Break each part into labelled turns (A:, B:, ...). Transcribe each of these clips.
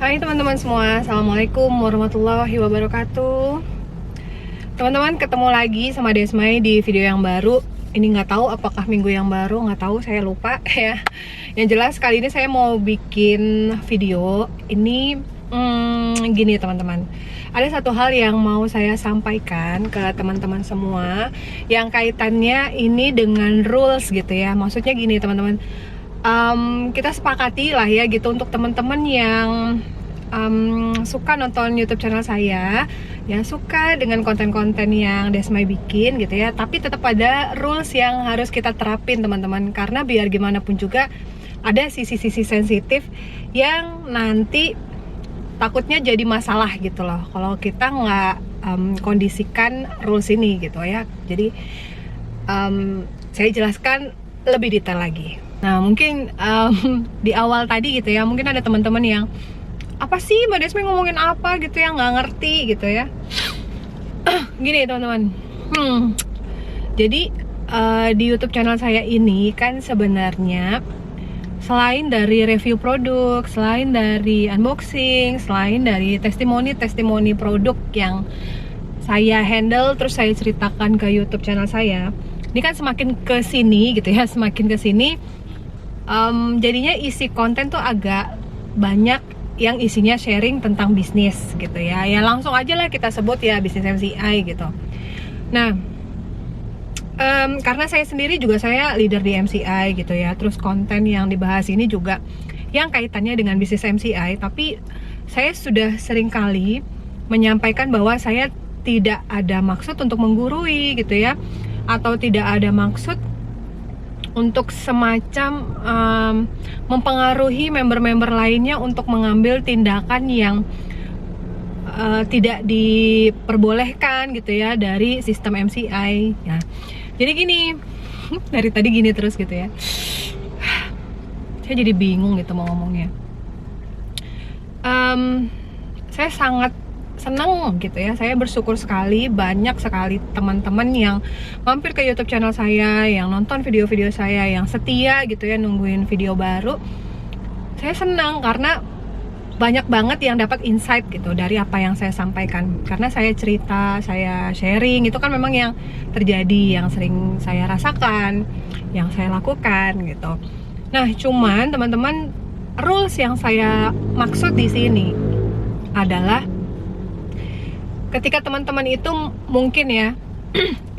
A: Hai teman-teman semua, Assalamualaikum warahmatullahi wabarakatuh. Teman-teman, ketemu lagi sama Desmai di video yang baru. Ini nggak tahu apakah minggu yang baru, nggak tahu, saya lupa ya. Yang jelas kali ini saya mau bikin video. Ini gini teman-teman, ada satu hal yang mau saya sampaikan ke teman-teman semua, yang kaitannya ini dengan rules gitu ya. Maksudnya gini teman-teman, kita sepakati lah ya gitu, untuk teman-teman yang suka nonton YouTube channel saya, yang suka dengan konten-konten yang Desmai bikin gitu ya, tapi tetap ada rules yang harus kita terapin teman-teman, karena biar gimana pun juga ada sisi-sisi sensitif yang nanti takutnya jadi masalah gitu loh kalau kita nggak kondisikan rules ini gitu ya. Jadi saya jelaskan lebih detail lagi. Nah mungkin di awal tadi gitu ya, mungkin ada teman-teman yang apa sih Mbak Desmai ngomongin apa gitu ya, nggak ngerti gitu ya. Gini teman-teman, jadi di YouTube channel saya ini kan sebenarnya selain dari review produk, selain dari unboxing, selain dari testimoni produk yang saya handle terus saya ceritakan ke YouTube channel saya, ini kan semakin ke sini gitu ya, semakin ke sini jadinya isi konten tuh agak banyak yang isinya sharing tentang bisnis gitu ya. Ya langsung aja lah kita sebut ya bisnis MCI gitu. Nah, karena saya sendiri juga saya leader di MCI gitu ya. Terus konten yang dibahas ini juga yang kaitannya dengan bisnis MCI. Tapi saya sudah sering kali menyampaikan bahwa saya tidak ada maksud untuk menggurui gitu ya, atau tidak ada maksud untuk semacam mempengaruhi member-member lainnya untuk mengambil tindakan yang tidak diperbolehkan gitu ya dari sistem MCI ya. Jadi gini, dari tadi gini terus gitu ya, saya jadi bingung gitu mau ngomongnya. Saya sangat senang gitu ya, saya bersyukur sekali banyak sekali teman-teman yang mampir ke YouTube channel saya, yang nonton video-video saya, yang setia gitu ya nungguin video baru. Saya senang karena banyak banget yang dapat insight gitu dari apa yang saya sampaikan, karena saya cerita, saya sharing, itu kan memang yang terjadi, yang sering saya rasakan, yang saya lakukan gitu. Nah cuman teman-teman, rules yang saya maksud di sini adalah ketika teman-teman itu mungkin ya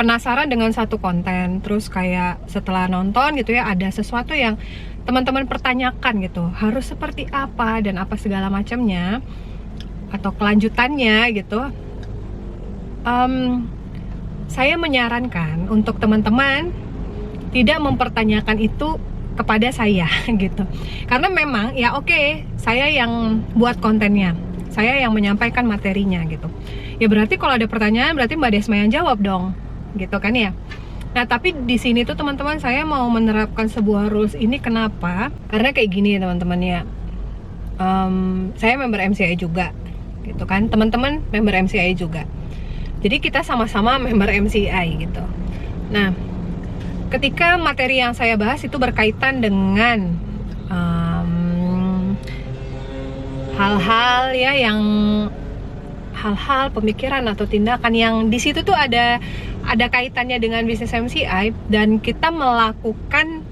A: penasaran dengan satu konten, terus kayak setelah nonton gitu ya ada sesuatu yang teman-teman pertanyakan gitu, harus seperti apa dan apa segala macamnya atau kelanjutannya gitu. Saya menyarankan untuk teman-teman tidak mempertanyakan itu kepada saya gitu, karena memang ya oke, saya yang buat kontennya, saya yang menyampaikan materinya gitu. Ya berarti kalau ada pertanyaan berarti Mbak Desmai yang jawab dong, gitu kan ya. Nah tapi di sini tuh teman-teman, saya mau menerapkan sebuah rules ini kenapa? Karena kayak gini teman-teman ya, saya member MCI juga, gitu kan. Teman-teman member MCI juga. Jadi kita sama-sama member MCI gitu. Nah, ketika materi yang saya bahas itu berkaitan dengan hal-hal ya, yang hal-hal pemikiran atau tindakan yang di situ tuh ada kaitannya dengan bisnis MCI, dan kita melakukan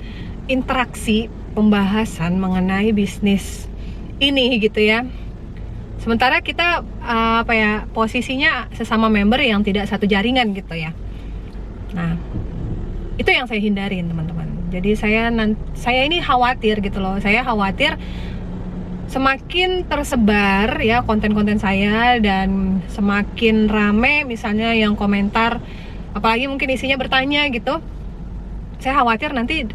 A: interaksi pembahasan mengenai bisnis ini gitu ya. Sementara kita posisinya sesama member yang tidak satu jaringan gitu ya. Nah, itu yang saya hindarin teman-teman. Jadi saya ini khawatir gitu loh. Saya khawatir semakin tersebar ya konten-konten saya, dan semakin rame misalnya yang komentar, apalagi mungkin isinya bertanya gitu, saya khawatir nanti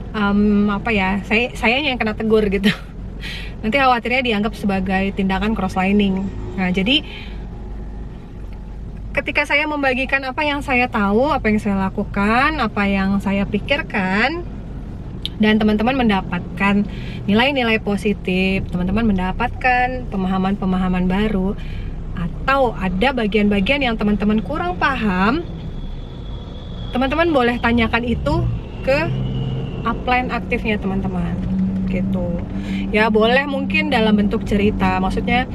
A: saya yang kena tegur gitu. Nanti khawatirnya dianggap sebagai tindakan crosslining. Nah jadi ketika saya membagikan apa yang saya tahu, apa yang saya lakukan, apa yang saya pikirkan, dan teman-teman mendapatkan nilai-nilai positif, teman-teman mendapatkan pemahaman-pemahaman baru, atau ada bagian-bagian yang teman-teman kurang paham, teman-teman boleh tanyakan itu ke upline aktifnya teman-teman. gitu. Ya boleh mungkin dalam bentuk cerita, maksudnya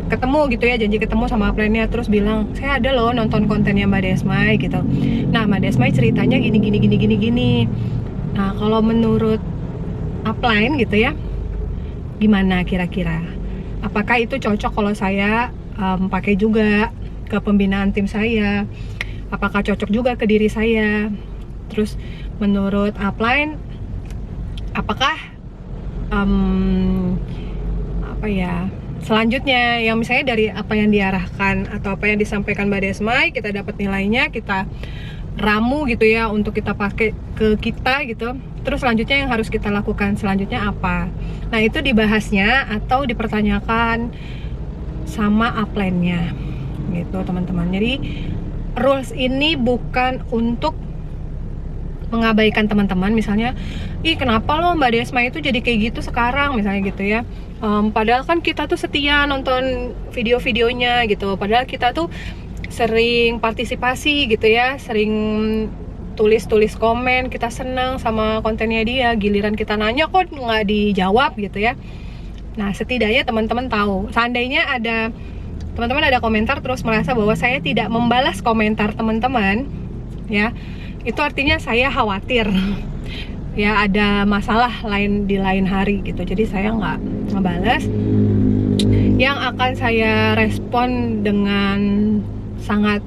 A: ketemu gitu ya, janji ketemu sama upline-nya terus bilang saya ada loh nonton kontennya Mbak Desmai gitu. Nah Mbak Desmai ceritanya gini. Nah kalau menurut upline gitu ya, gimana kira-kira? Apakah itu cocok kalau saya pakai juga ke pembinaan tim saya? Apakah cocok juga ke diri saya? Terus menurut upline, apakah apa ya selanjutnya yang misalnya dari apa yang diarahkan atau apa yang disampaikan Mbak Desmai, kita dapat nilainya, kita ramu gitu ya untuk kita pakai ke kita gitu. Terus selanjutnya yang harus kita lakukan selanjutnya apa? Nah itu dibahasnya atau dipertanyakan sama upline-nya gitu teman-teman. Jadi rules ini bukan untuk mengabaikan teman-teman, misalnya ih kenapa lo Mbak Desma itu jadi kayak gitu sekarang misalnya gitu ya, padahal kan kita tuh setia nonton video-videonya gitu, padahal kita tuh sering partisipasi gitu ya, sering tulis komen, kita seneng sama kontennya dia, giliran kita nanya kok nggak dijawab gitu ya. Nah setidaknya teman-teman tahu, seandainya ada teman-teman ada komentar terus merasa bahwa saya tidak membalas komentar teman-teman ya, itu artinya saya khawatir ya ada masalah lain di lain hari gitu, jadi saya nggak ngebales. Yang akan saya respon dengan sangat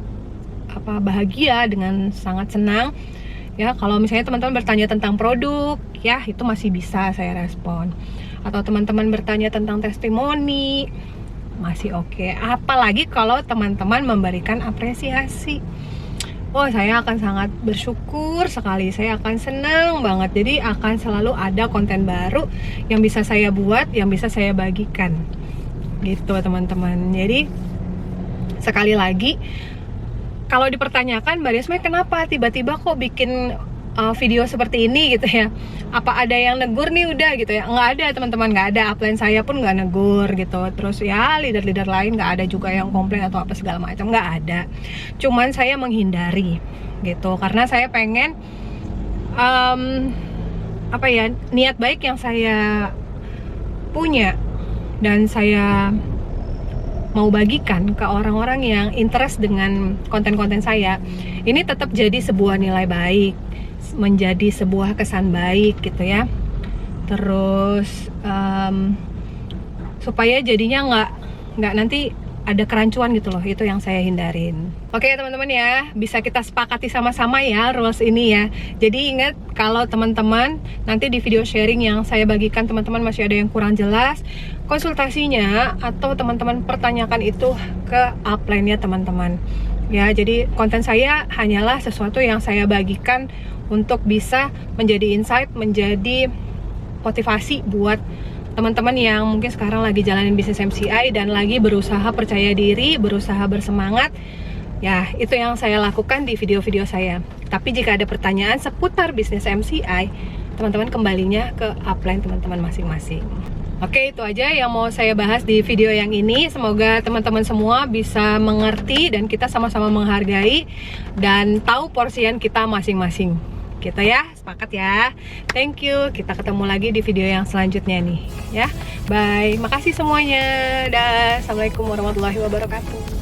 A: bahagia, dengan sangat senang ya, kalau misalnya teman-teman bertanya tentang produk ya, itu masih bisa saya respon. Atau teman-teman bertanya tentang testimoni, masih oke. Apalagi kalau teman-teman memberikan apresiasi, oh saya akan sangat bersyukur sekali, saya akan senang banget. Jadi akan selalu ada konten baru yang bisa saya buat, yang bisa saya bagikan gitu teman-teman. Jadi sekali lagi, kalau dipertanyakan Mbak Desmai kenapa tiba-tiba kok bikin video seperti ini gitu ya, apa ada yang negur nih udah gitu ya? Nggak ada teman-teman, nggak ada, upline saya pun nggak negur gitu. Terus ya leader-leader lain nggak ada juga yang komplain atau apa segala macam, nggak ada. Cuman saya menghindari gitu, karena saya pengen niat baik yang saya punya dan saya mau bagikan ke orang-orang yang interest dengan konten-konten saya, ini tetap jadi sebuah nilai baik, menjadi sebuah kesan baik gitu ya. Terus supaya jadinya nggak nanti ada kerancuan gitu loh, itu yang saya hindarin. Oke teman-teman ya, bisa kita sepakati sama-sama ya rules ini ya. Jadi ingat, kalau teman-teman nanti di video sharing yang saya bagikan teman-teman masih ada yang kurang jelas, konsultasinya atau teman-teman pertanyakan itu ke upline-nya teman-teman ya. Jadi konten saya hanyalah sesuatu yang saya bagikan untuk bisa menjadi insight, menjadi motivasi buat teman-teman yang mungkin sekarang lagi jalanin bisnis MCI dan lagi berusaha percaya diri, berusaha bersemangat. Ya, itu yang saya lakukan di video-video saya. Tapi jika ada pertanyaan seputar bisnis MCI, teman-teman kembalinya ke upline teman-teman masing-masing. Oke, itu aja yang mau saya bahas di video yang ini. Semoga teman-teman semua bisa mengerti dan kita sama-sama menghargai dan tahu porsian kita masing-masing. Gitu ya, sepakat ya. Thank you, kita ketemu lagi di video yang selanjutnya nih ya. Bye, makasih semuanya. Dah, assalamualaikum warahmatullahi wabarakatuh.